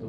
2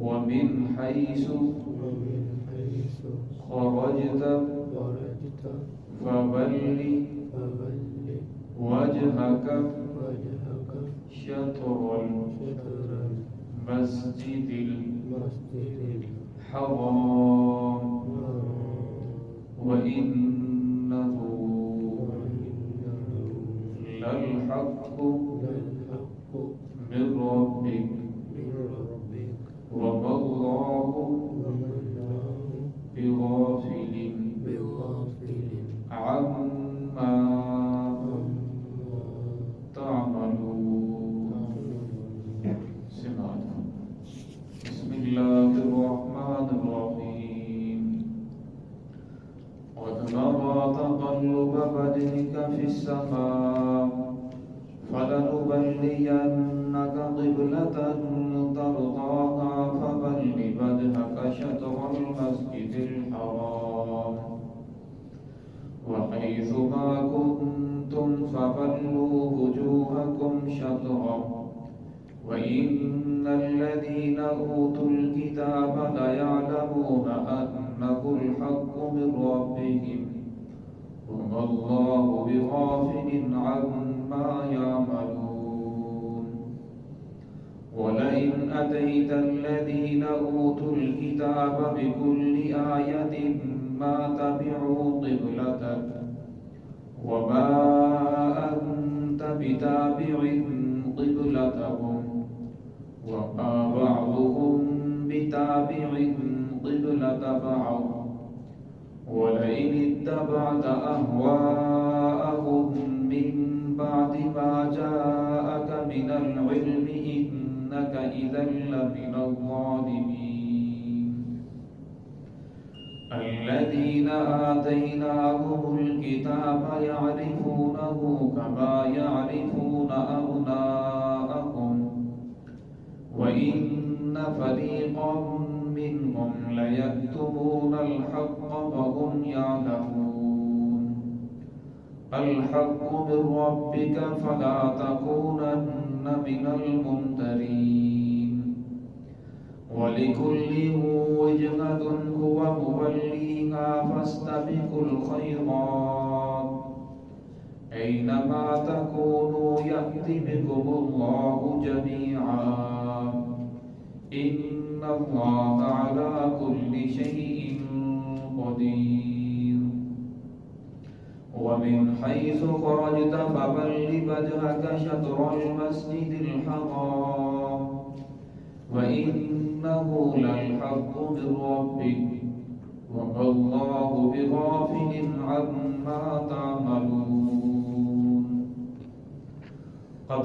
ومن حيث خرجت فول وجهك شطر المسجد الحرام وإنه للحق من ربك وما الله بغافل عما تعملون. سمعنا. بسم الله الرحمن الرحيم. قد نرى تقلب وجهك في السماء فلنولينك قبلة ترضاها فول وجهك شطر المسجد الحرام وحيث ما كنتم فولوا وجوهكم شطرا وإن الذين أوتوا الكتاب ليعلمون أنه الحق من ربهم وما الله بغافل عما يعملون. ولئن أتيت الذين أوتوا الكتاب بكل آية ما تبعوا قبلتك وما أنت بتابع قبلتهم وما بعضهم بتابع قبلة بعض ولئن اتبعت أهواءهم من بعد ما جاءك من العلم إنك إذا لمن الظالمين. الذين آتيناهم الكتاب يعرفونه كما يعرفون أبناءهم وإن فريقا منهم ليكتمون الحق وهم يعلمون. الحق من ربك فلا تكونن من الممترين. ولكل وجهة هو موليها فاستبقوا الخيرات أينما تكونوا يأت بكم الله جميعا إن الله على كل شيء قدير. ومن حيث خرجت فول وجهك شطر المسجد الحرام وإنه للحق من ربك وما الله بغافل عما تعملون. قد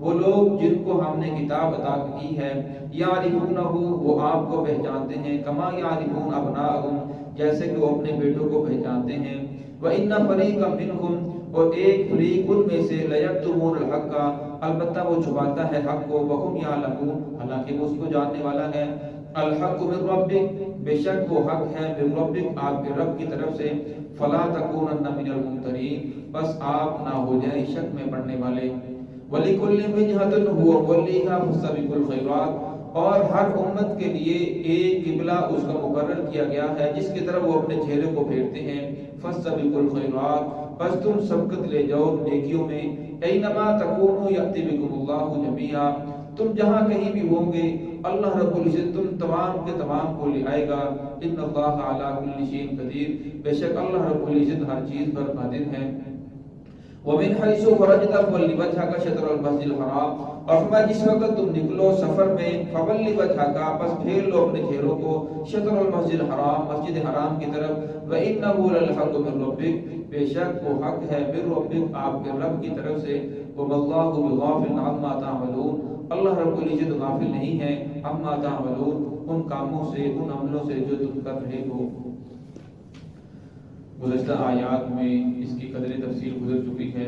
وہ لوگ جن کو ہم نے کتاب عطا کی ہے، یعرفونہ وہ آپ کو پہچانتے ہیں، کما یعرفون ابناءہم جیسے کہ وہ اپنے بیٹوں کو پہچانتے ہیں، وَإِنَّ فَرِيقًا مِّنْهُمْ اور ایک فریق ان میں سے لَيَكْتُمُونَ الْحَقَّ البتہ وہ چھپاتا ہے حق کو، وَهُمْ يَعْلَمُونَ حالانکہ وہ اس کو جاننے والا ہے، الحق من ربک بے شک وہ حق ہے من ربک آپ کے رب کی طرف سے، فلا تکونن من الممترین بس آپ نہ ہو جائیں شک میں پڑنے والے، وَلِكُلِّ وِجْهَةٌ هُوَ مُوَلِّيهَا فَاسْتَبِقُوا الْخَيْرَاتِ اور ہر امت کے لیے ایک قبلہ اس کا مقرر کیا گیا ہے جس کی طرف وہ اپنے چہرے کو پھیرتے ہیں، فَاسْتَبِقُوا الْخَيْرَاتِ بس تم سبقت لے جاؤ نیکیوں میں، اینما تکونوا یأتی بکم اللہ جمیعا تم جہاں کہیں بھی ہوں گے اللہ رب العزت تم تمام کے تمام کو لے آئے گا، ان اللہ علی کل شیء قدیر بے شک اللہ رب العزت ہر چیز پر قادر ہے، وَمِنْ حَيْثُ خَرَجْتَ فَوَلِّ وَجْهَكَ شَطْرَ الْمَسْجِدِ الْحَرَامِ اور فرمایا جس وقت تم نکلو سفر میں فَوَلِّ وَجْهَكَ پس پھیر لو اپنے چہروں کو شطر المسجد الحرام مسجد حرام کی طرف، وَإِنَّهُ لَلْحَقُّ مِنْ رَبِّكَ بے شک وہ حق ہے من ربک آپ کے رب کی طرف سے، وَمَا اللَّهُ بِغَافِلٍ عَمَّا تَعْمَلُونَ اللہ رب العزت غافل نہیں ہے عَمَّا تَعْمَلُونَ ان کاموں سے ان عملوں سے جو تم کر رہے ہو۔ گزشتہ آیات میں اس کی قدر تفصیل گزر چکی ہے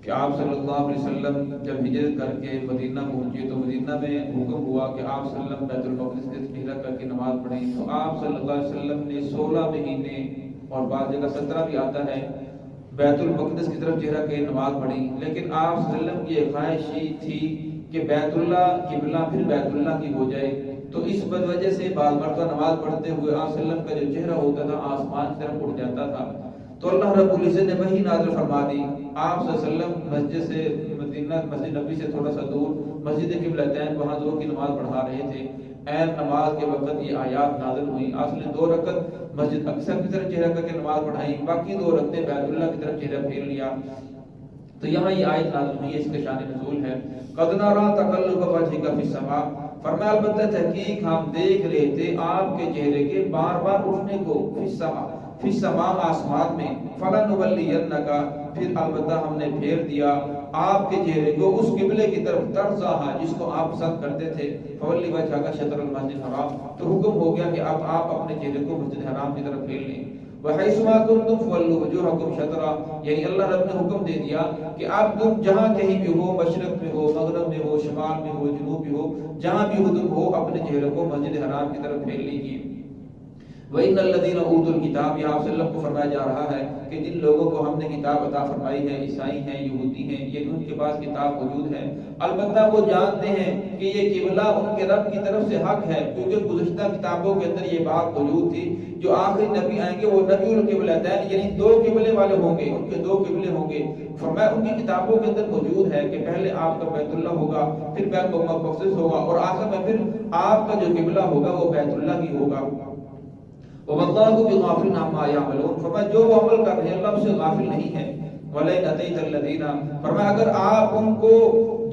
کہ آپ صلی اللہ علیہ وسلم جب ہجرت کر کے مدینہ پہنچے تو مدینہ میں حکم ہوا کہ آپ صلی اللہ علیہ وسلم بیت المقدس سے ہجرت کر کے نماز پڑھیں، تو آپ صلی اللہ علیہ وسلم نے 16 مہینے اور بعض جگہ 17 بھی آتا ہے بیت المقدس کی طرف چہرہ کے نماز پڑھی، لیکن آپ صلی اللہ علیہ وسلم کی ایک خواہش یہ تھی کہ بیت اللہ قبلہ پھر بیت اللہ کی ہو جائے، تو اس وجہ سے بعض مرتبہ نماز پڑھتے ہوئے آپ صلی اللہ علیہ وسلم کا جو چہرہ ہوتا تھا آسمان کی طرف اٹھ جاتا تھا، تو اللہ رب العزت نے وحی نازل فرما دی، آپ صلی اللہ علیہ وسلم مسجد سے مدینہ مسجد نبی سے تھوڑا سا دور مسجد قبلتین وہاں ظہر کی نماز پڑھا رہے تھے، عین نماز کے وقت یہ آیات نازل ہوئی، آپ نے 2 رکعت مسجد اقصی کی طرف چہرہ کر کے نماز پڑھائی، باقی 2 رکعتیں بیت اللہ کی طرف چہرہ پھیر لیا، تو یہاں یہ آیت نازل ہوئی ہے، اس کے شان نزول ہے، قد نرى تقلب وجهك في السماء فرمایا البتہ تحقیق ہم دیکھ رہے تھے آپ کے چہرے کے بار بار اٹھنے کو، فی السماء آسمان میں، فلنولینک پھر البتہ ہم نے پھیر دیا آپ کے چہرے کو اس قبلے کی طرف ترضاہا جس کو آپ پسند کرتے تھے، فولی وجهك شطر المسجد الحرام تو حکم ہو گیا کہ اب آپ اپنے چہرے کو مسجد حرام کی طرف پھیر لیں، وَحَيْثُمَا كُنْتُمْ فَوَلُّوا وُجُوهَكُمْ شَطْرَهُ یعنی اللہ رب نے حکم دے دیا کہ اب تم جہاں کہیں بھی ہو، مشرق میں ہو، مغرب میں ہو، شمال میں ہو، جنوب میں ہو، جہاں بھی تم ہو اپنے چہرے کو مسجد حرام کی طرف پھیر لیجیے، وَإِنَّ الَّذِينَ أُوتُوا الْكِتَابَ یہ آپ صلی اللہ علیہ وسلم کو فرمایا جا رہا ہے کہ جن لوگوں کو ہم نے کتاب عطا فرمائی ہے، عیسائی ہیں، یہودی ہیں، یہ ان کے پاس کتاب موجود ہے، البتہ وہ جانتے ہیں کہ یہ قبلہ ان کے رب کی طرف سے حق ہے، کیونکہ گزشتہ کتابوں کے اندر یہ بات موجود تھی، جو آخری نبی آئیں گے وہ نبی القبلتین یعنی 2 قبلے والے ہوں گے، ان کے 2 قبلے ہوں گے، فرمایا ان کی کتابوں کے اندر موجود ہے کہ پہلے آپ کا بیت اللہ ہوگا، پھر بیت المقدس ہوگا، اور آخر میں پھر آپ کا جو قبلہ ہوگا وہ بیت اللہ ہی ہوگا، وَاللَّهُ بِغَافِلٍ عَمَّا يَعْمَلُونَ فرمایا جو وہ عمل کر رہے ہیں اللہ اس سے غافل نہیں ہے، وَلَئِنْ أَتَيْتَ الَّذِينَ فرمایا اگر آپ ان کو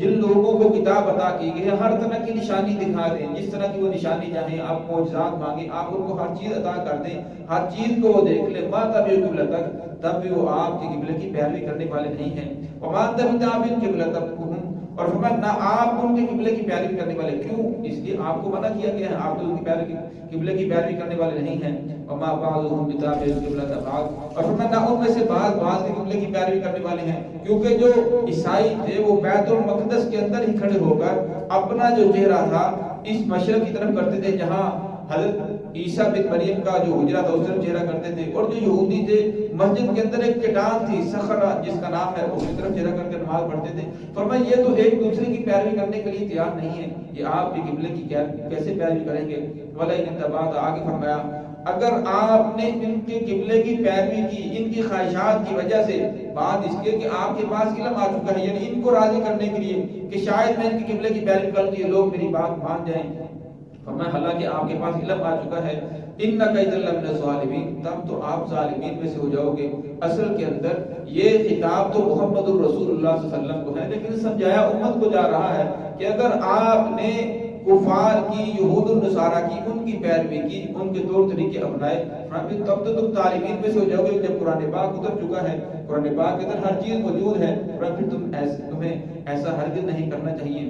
جن لوگوں کو کتاب عطا کی گئی ہے ہر طرح کی نشانی دکھا دیں، جس طرح کی وہ نشانی چاہیں، آپ معجزات مانگیں، آپ ان کو ہر چیز عطا کر دیں، ہر چیز کو وہ دیکھ لیں، مَا تَبِعُوا قِبْلَتَكَ تب بھی وہ آپ کے قبلے کی پیروی کرنے والے نہیں ہیں، وَمَا أَنْتَ بِتَابِعٍ قِبْلَتَهُمْ اور فرمایا نہ آپ ان کے قبلے کی پیروی کرنے والے، کیوں؟ اس لیے آپ کو منع کیا گیا ہے، آپ تو ان کی قبلے کی پیروی کرنے والے نہیں ہیں، وَمَا بَعْضُهُمْ بِتَابِعٍ قِبْلَةَ بَعْضٍ اور فرمایا نہ ان میں سے بعض کے قبلے کی پیروی کرنے والے ہیں، کیونکہ جو عیسائی تھے وہ بیت المقدس کے اندر ہی کھڑے ہو کر اپنا جو چہرہ تھا اس مشرق کی طرف کرتے تھے جہاں حضرت عیسیٰ بن مریم کا جو حجرہ تھا اس طرف چہرہ کرتے تھے، اور جو یہودی تھے مسجد کے اندر ایک چٹان تھی صخرہ جس کا نام ہے اس کی طرف چہرہ کر کے نماز پڑھتے تھے، فرمایا یہ تو ایک دوسرے کی پیروی کرنے کے لیے تیار نہیں ہے، یہ آپ کے قبلے کی کیسے پیروی کریں گے، وَلَئِنِ اتَّبَعْتَ آگے فرمایا اگر آپ نے ان کے قبلے کی پیروی کی ان کی خواہشات کی وجہ سے، بعد اس کے کہ آپ کے پاس علم آ چکا ہے، یعنی ان کو راضی کرنے کے لیے کہ شاید میں ان کے قبلے کی پیروی کروں تو یہ لوگ میری بات مان جائیں، فرمایا حالانکہ آپ کے پاس علم آ چکا ہے، اِنَّكَ إِذًا لَّمِنَ الظَّالِمِينَ تب تو آپ ظالمین میں سے ہو جاؤ گے، اصل کے اندر یہ خطاب تو محمد الرسول اللہ صلی اللہ علیہ وسلم کو ہے، لیکن سمجھایا امت کو جا رہا ہے کہ اگر آپ نے کفار کی، یہود النصارہ کی، ان کی پیروی کی، ان کے طور طریقے اپنائے، تب تو تم تعلیمین میں سے ہو جاؤ گے، جب قرآن پاک اتر چکا ہے قرآن پاک کے اندر ہر چیز موجود ہے، اور پھر تمہیں ایسا ہرگز نہیں کرنا چاہیے۔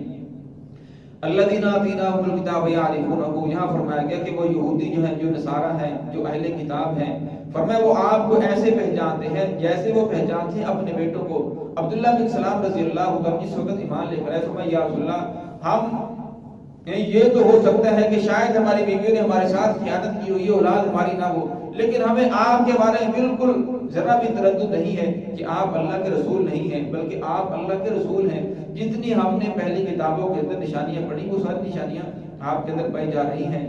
الذین آتیناہم الکتاب یعرفونہ، یہاں فرمایا گیا کہ وہ یہودی جو ہیں، جو نصارہ ہیں، جو اہل کتاب ہیں، فرمایا وہ آپ کو ایسے پہچانتے ہیں جیسے وہ پہچانتے ہیں اپنے بیٹوں کو۔ عبداللہ بن سلام رضی اللہ عنہ جس وقت ایمان لے کر آئے، فرمایا یا رسول اللہ، ہم یہ تو ہو سکتا ہے کہ شاید ہماری بیویوں نے ہمارے ساتھ خیانت کی ہوئی، اولاد ہماری نہ ہو، لیکن ہمیں آپ کے بارے میں بالکل ذرا بھی تردد نہیں ہے کہ آپ اللہ کے رسول نہیں ہیں، بلکہ آپ اللہ کے رسول ہیں۔ جتنی ہم نے پہلی کتابوں کے اندر نشانیاں پڑھی، وہ ساری نشانیاں آپ کے اندر پائی جا رہی ہیں۔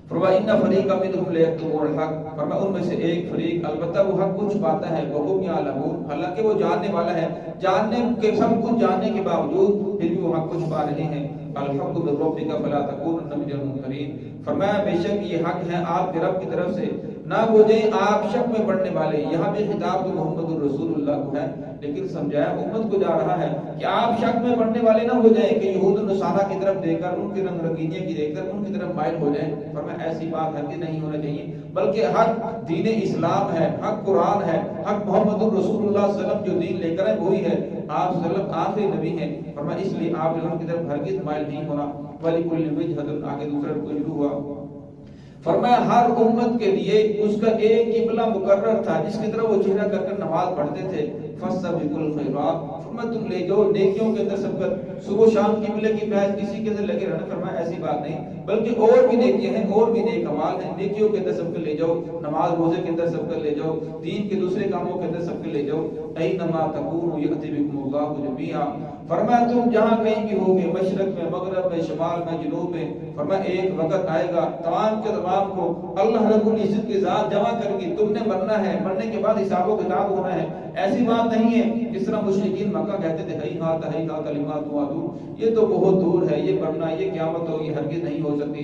فرمایا ان فریقا منهم لیکتمون الحق، فرمایا ان میں سے ایک فریق البتہ وہ حق کو چھپاتا ہے، وہم یعلمون، حالانکہ وہ جاننے والا ہے، جاننے کے سب کچھ جاننے کے باوجود پھر بھی وہ حق کو چھپا رہے ہیں۔ الحق من ربک فلا تکونن من الممترین، فرمایا بے شک یہ حق ہے آپ کے رب کی طرف سے، نہ ہو جائیں آپ شک میں پڑنے والے۔ یہاں بھی خطاب تو محمد الرسول اللہ کو ہے، لیکن سمجھایا امت کو جا رہا ہے کہ آپ شک میں پڑنے والے نہ ہو جائیں کہ یہود النصارہ کی طرف دیکھ کر، ان کی رنگ رنگینیاں کی دیکھ کر ان کی طرف مائل ہو جائیں۔ فرمایا ایسی بات ہرگز نہیں ہونا چاہیے، بلکہ حق دین اسلام ہے، حق قرآن ہے، حق محمد الرسول اللہ صلی اللہ علیہ وسلم جو دین لے کر ہے وہی ہے، آپ صلی اللہ علیہ وسلم آخری نبی ہیں۔ فرمایا اس لیے آپ ان کی طرف ہرگز مائل نہیں ہونا۔ وَلِكُلِّ وِجْهَةٍ، آگے دوسرا رکوع شروع ہوا، فرمایا ہر امت کے لیے اس کا ایک قبلہ مقرر تھا جس کی طرف وہ چہرہ کر کر نماز پڑھتے تھے۔ فَاسْتَبِقُوا الْخَيْرَاتِ، فرمایا تم لے جاؤ نیکیوں کے اندر سبقت، صبح شام قبلے کی بحث کسی کے اندر لگے رہنا، فرمایا ایسی بات نہیں، بلکہ اور بھی نیکیاں ہیں، اور بھی نیک اعمال ہیں، نیکیوں کے اندر سبقت لے جاؤ، نماز روزے کے اندر سبقت لے جاؤ، دین کے دوسرے کاموں کے اندر سبقت لے جاؤ۔ اَيْنَمَا تَكُونُوا يَأْتِ بِكُمُ اللَّهُ جَمِيعًا، فرمایا تم جہاں کہیں بھی ہوگے، مشرق میں، مغرب میں، شمال میں، جنوب میں، فرمایا ایک وقت آئے گا تمام کے تمام کو اللہ رب العزت کی ذات جمع کر کے تم نے مرنا ہے، مرنے کے بعد حساب و کتاب ہونا ہے۔ ایسی بات نہیں ہے جس طرح مشرکین مکہ کہتے تھے ہیہات ہیہات لما توعدون، یہ تو بہت دور ہے، یہ مرنا، یہ قیامت ہوگی، ہرگز نہیں ہو سکتی۔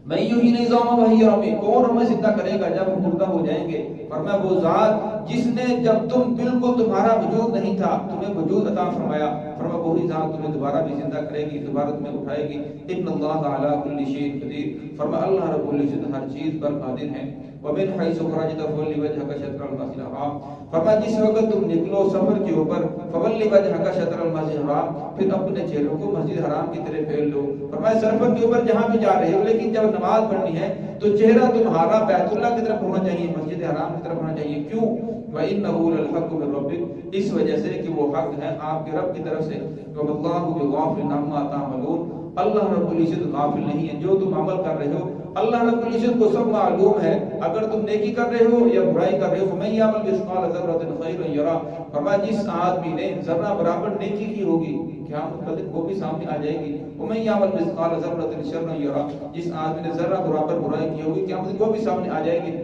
میں یوں ہی نہیں جاؤں وہی رمی، کون ہمیں زندہ کرے گا جب ہم مردہ ہو جائیں گے؟ فرمایا وہ ذات جس نے جب تم بالکل تمہارا وجود نہیں تھا تمہیں وجود عطا فرمایا، فرمایا وہی ذات تمہیں دوبارہ بھی زندہ کرے گی، دوبارہ تمہیں اٹھائے گی۔ ان اللہ علی کل شیء قدیر، فرمایا اللہ رب العزت ہر چیز پر قادر ہے۔ ومن حیث خرجت فولی وجهک شطر المسجد الحرام، فرمایا جس وقت تم نکلو سفر کے اوپر، فولی وجهک شطر المسجد الحرام، پھر اپنے چہروں کو مسجد حرام کی طرف پھیر لو۔ فرمایا سفر کے اوپر جہاں بھی جا رہے ہو، لیکن جب نماز پڑھنی ہے تو چہرہ تمہارا بیت اللہ کی طرف ہونا چاہیے، مسجد حرام کی طرف ہونا چاہیے۔ کیوں؟ وَإِنَّهُ لَلْحَقُّ مِن رَبِّكَ، اس وجہ سے کہ وہ حق ہے آپ کے رب کی طرف سے۔ وَاللَّهُ بِغَافِلٍ عَمَّا تَعْمَلُونَ، اللہ رب العزت غافل نہیں ہے جو تم عمل کر رہے ہو، اللہ رب العزت کو سب معلوم ہے۔ اگر تم نیکی کر رہے ہو یا برائی کر رہے ہو، فَمَن يَعْمَلْ مِثْقَالَ ذَرَّةٍ خَيْرًا يَرَهُ، فرمایا جس آدمی نے ذرہ برابر نیکی کی ہوگی قیامت کا دن وہ بھی سامنے آ جائے گی۔ وَمَن يَعْمَلْ مِثْقَالَ ذَرَّةٍ شَرًّا يَرَهُ، جس آدمی نے ذرہ برابر برائی کی ہوگی قیامت کو وہ بھی سامنے آ جائے گی۔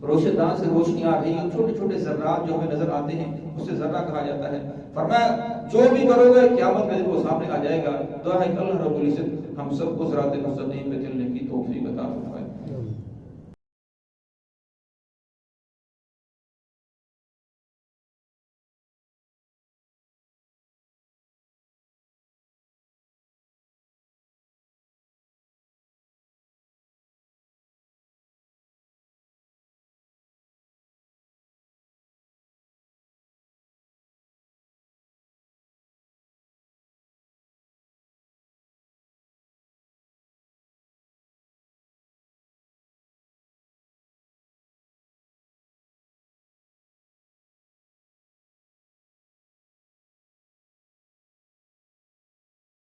روشن دان سے روشنی آ رہی ہے، چھوٹے چھوٹے ذرات جو ہمیں نظر آتے ہیں اسے ذرہ کہا جاتا ہے۔ فرمایا جو بھی کرو گے قیامت کے دن وہ سامنے آ جائے گا۔ دعا ہے کہ اللہ رب العزت ہم سب کو صراط مستقیم پہ چلنے کی توفیق عطا فرمائے۔